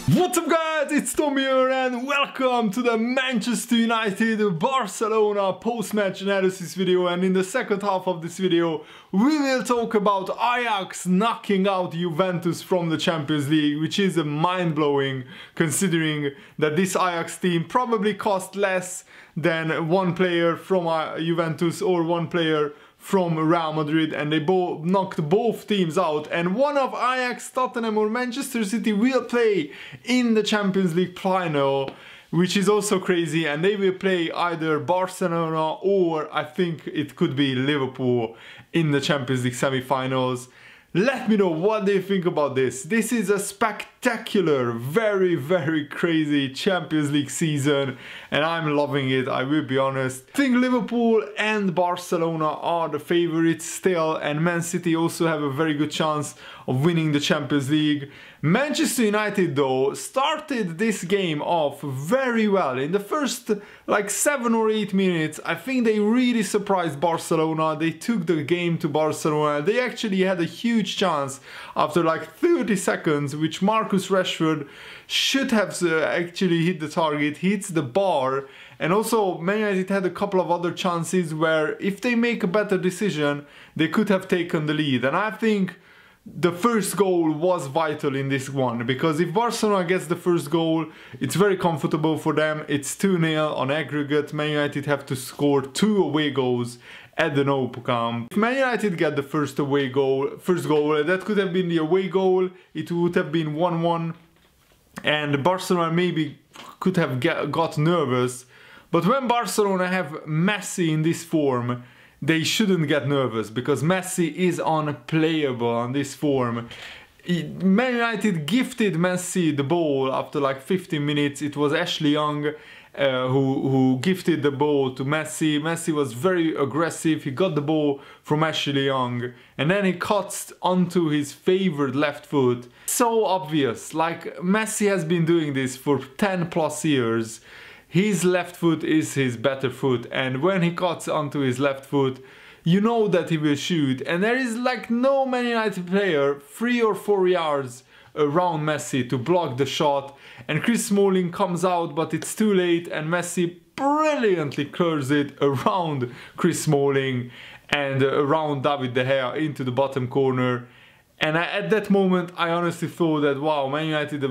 What's up guys, it's Tom here and welcome to the Manchester United Barcelona post-match analysis video. And in the second half of this video we will talk about Ajax knocking out Juventus from the Champions League, which is mind-blowing considering that this Ajax team probably cost less than one player from Juventus or one player from Real Madrid, and they both knocked both teams out, and one of Ajax, Tottenham or Manchester City will play in the Champions League final, which is also crazy, and they will play either Barcelona or I think it could be Liverpool in the Champions League semi-finals. Let me know what they think about this. This is a spectacular, very crazy Champions League season and I'm loving it, I will be honest. I think Liverpool and Barcelona are the favorites still, and Man City also have a very good chance of winning the Champions League. Manchester United though started this game off very well. In the first like 7 or 8 minutes I think they really surprised Barcelona. They took the game to Barcelona. They actually had a huge chance after like 30 seconds, which Marcus Rashford should have actually hit the target, hits the bar. And also Man United had a couple of other chances where if they make a better decision they could have taken the lead, and I think the first goal was vital in this one, because if Barcelona gets the first goal it's very comfortable for them. It's 2-0 on aggregate. Man United have to score 2 away goals at the Nou Camp. If Man United get the first goal, that could have been the away goal. It would have been 1-1 and Barcelona maybe could have got nervous. But when Barcelona have Messi in this form, they shouldn't get nervous, because Messi is unplayable on this form. Man United gifted Messi the ball after like 15 minutes. It was Ashley Young who gifted the ball to Messi. Messi was very aggressive. He got the ball from Ashley Young and then he cuts onto his favorite left foot. So obvious, like Messi has been doing this for 10 plus years. His left foot is his better foot, and when he cuts onto his left foot, you know that he will shoot, and there is like no Man United player 3 or 4 yards around Messi to block the shot, and Chris Smalling comes out but it's too late and Messi brilliantly curls it around Chris Smalling and around David De Gea into the bottom corner. And at that moment I honestly thought that wow, Man United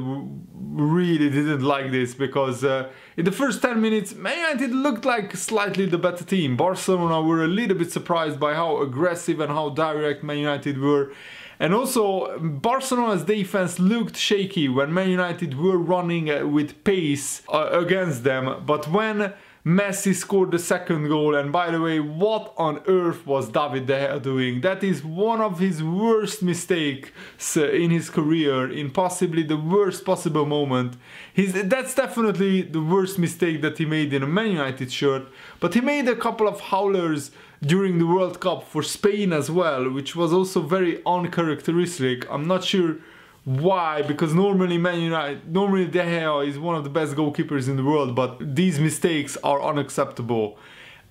really didn't like this, because in the first 10 minutes Man United looked like slightly the better team. Barcelona were a little bit surprised by how aggressive and how direct Man United were. And also Barcelona's defense looked shaky when Man United were running with pace against them. But when Messi scored the second goal, and by the way, what on earth was David De Gea doing? That is one of his worst mistakes in his career, in possibly the worst possible moment. That's definitely the worst mistake that he made in a Man United shirt, but he made a couple of howlers during the World Cup for Spain as well, which was also very uncharacteristic. I'm not sure why, because normally De Gea is one of the best goalkeepers in the world, but these mistakes are unacceptable.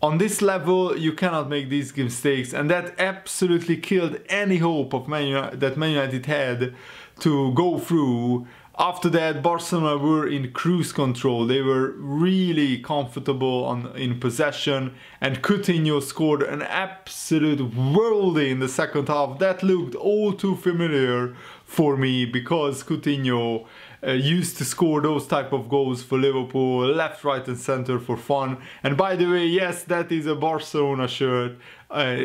On this level you cannot make these mistakes, and that absolutely killed any hope of that Man United had to go through. After that Barcelona were in cruise control. They were really comfortable in possession, and Coutinho scored an absolute worldie in the second half. That looked all too familiar for me, because Coutinho used to score those type of goals for Liverpool, left, right and center for fun. And by the way, yes, that is a Barcelona shirt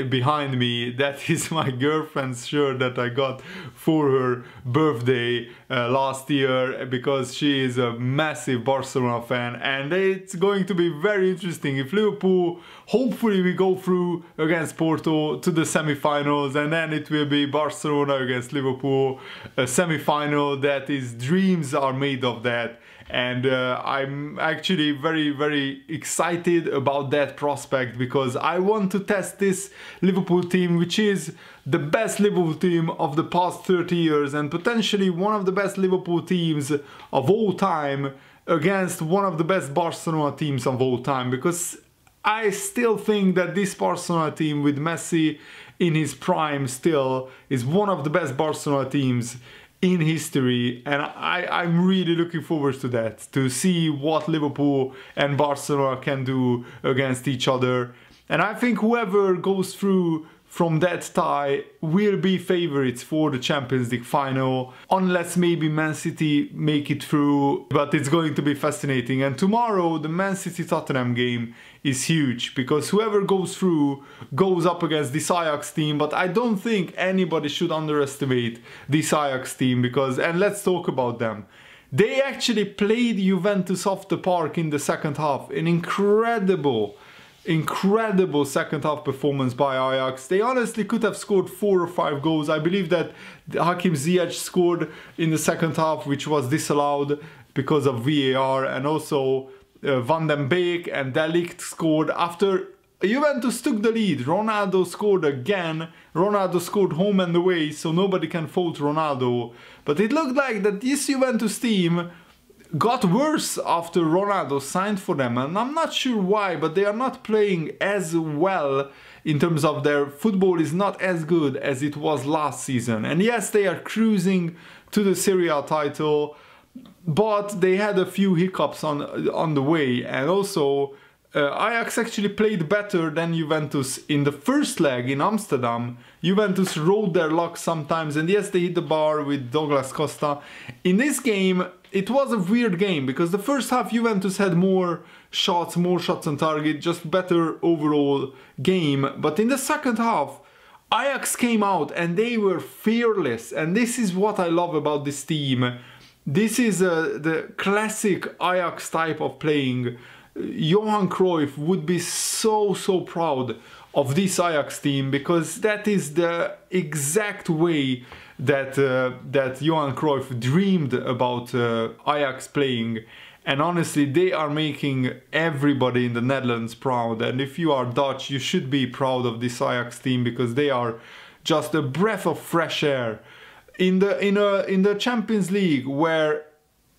behind me. That is my girlfriend's shirt that I got for her birthday last year, because she is a massive Barcelona fan, and it's going to be very interesting if Liverpool, hopefully we go through against Porto to the semi-finals, and then it will be Barcelona against Liverpool, a semi-final. That is, dreams are made of that. And I'm actually very excited about that prospect, because I want to test this Liverpool team, which is the best Liverpool team of the past 30 years and potentially one of the best Liverpool teams of all time, against one of the best Barcelona teams of all time, because I still think that this Barcelona team with Messi in his prime still is one of the best Barcelona teams in history, and I'm really looking forward to that, to see what Liverpool and Barcelona can do against each other. And I think whoever goes through from that tie will be favorites for the Champions League final, unless maybe Man City make it through, but it's going to be fascinating. And tomorrow the Man City-Tottenham game is huge, because whoever goes through goes up against this Ajax team, but I don't think anybody should underestimate this Ajax team, because, and let's talk about them. They actually played Juventus off the park in the second half, an incredible second half performance by Ajax. They honestly could have scored 4 or 5 goals. I believe that Hakim Ziyech scored in the second half, which was disallowed because of VAR, and also Van den Beek and De Ligt scored after Juventus took the lead. Ronaldo scored again. Ronaldo scored home and away, so nobody can fault Ronaldo. But it looked like that this Juventus team got worse after Ronaldo signed for them, and I'm not sure why, but they are not playing as well in terms of their football is not as good as it was last season. And yes, they are cruising to the Serie A title, but they had a few hiccups on the way. And also Ajax actually played better than Juventus in the first leg in Amsterdam. Juventus rode their luck sometimes, and yes, they hit the bar with Douglas Costa. In this game, it was a weird game, because the first half Juventus had more shots on target, just better overall game. But in the second half, Ajax came out and they were fearless, and this is what I love about this team. This is the classic Ajax type of playing. Johan Cruyff would be so proud of this Ajax team, because that is the exact way that Johan Cruyff dreamed about Ajax playing. And honestly, they are making everybody in the Netherlands proud. And if you are Dutch, you should be proud of this Ajax team, because they are just a breath of fresh air in the Champions League, where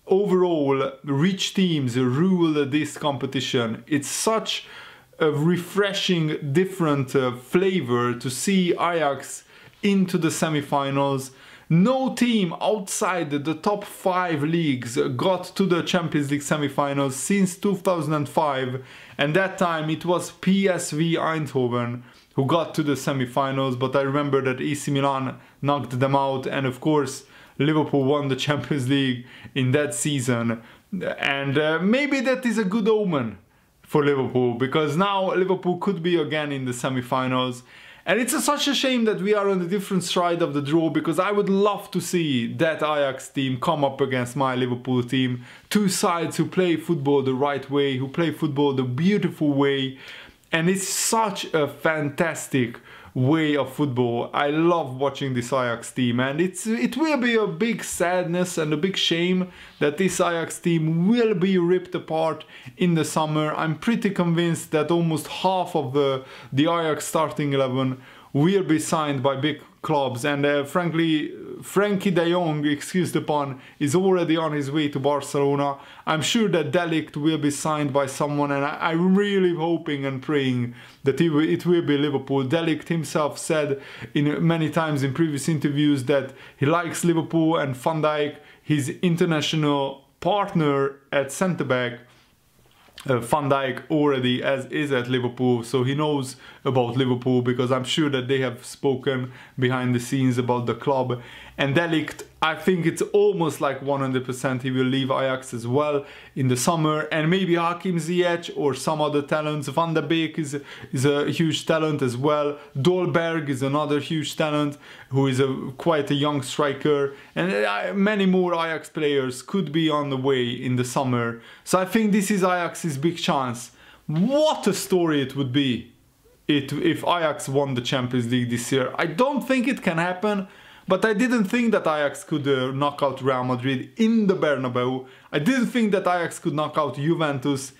overall rich teams rule this competition. It's such a refreshing, different flavor to see Ajax into the semi-finals. No team outside the top 5 leagues got to the Champions League semi-finals since 2005, and that time it was PSV Eindhoven who got to the semi-finals. But I remember that AC Milan knocked them out, and of course Liverpool won the Champions League in that season. And maybe that is a good omen for Liverpool, because now Liverpool could be again in the semi-finals. And it's such a shame that we are on a different side of the draw, because I would love to see that Ajax team come up against my Liverpool team. Two sides who play football the right way, who play football the beautiful way. And it's such a fantastic way of football. I love watching this Ajax team, and it will be a big sadness and a big shame that this Ajax team will be ripped apart in the summer. I'm pretty convinced that almost half of the Ajax starting 11 will be signed by big clubs, and frankly, Frankie de Jong, excuse the pun, is already on his way to Barcelona. I'm sure that De Ligt will be signed by someone, and I'm really hoping and praying that it will be Liverpool. De Ligt himself said many times in previous interviews that he likes Liverpool, and Van Dijk, his international partner at centre-back, Van Dijk already is at Liverpool, so he knows about Liverpool, because I'm sure that they have spoken behind the scenes about the club. And De Ligt, I think it's almost like 100% he will leave Ajax as well in the summer. And maybe Hakim Ziyech or some other talents. Van den Beek is a huge talent as well. Dolberg is another huge talent who is quite a young striker. And many more Ajax players could be on the way in the summer. So I think this is Ajax's big chance. What a story it would be if Ajax won the Champions League this year. I don't think it can happen. But I didn't think that Ajax could knock out Real Madrid in the Bernabeu. I didn't think that Ajax could knock out Juventus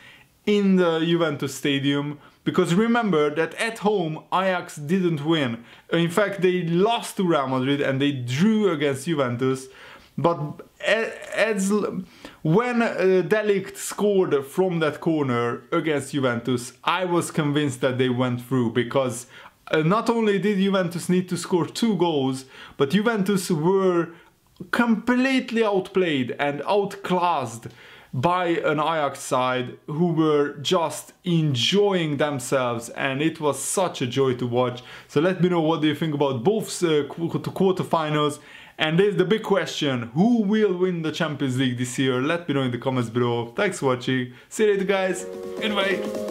in the Juventus Stadium. Because remember that at home Ajax didn't win. In fact, they lost to Real Madrid and they drew against Juventus. But when De Ligt scored from that corner against Juventus, I was convinced that they went through, because not only did Juventus need to score 2 goals, but Juventus were completely outplayed and outclassed by an Ajax side who were just enjoying themselves, and it was such a joy to watch. So let me know what do you think about both quarterfinals. And there's the big question, who will win the Champions League this year? Let me know in the comments below. Thanks for watching. See you later guys. Goodbye.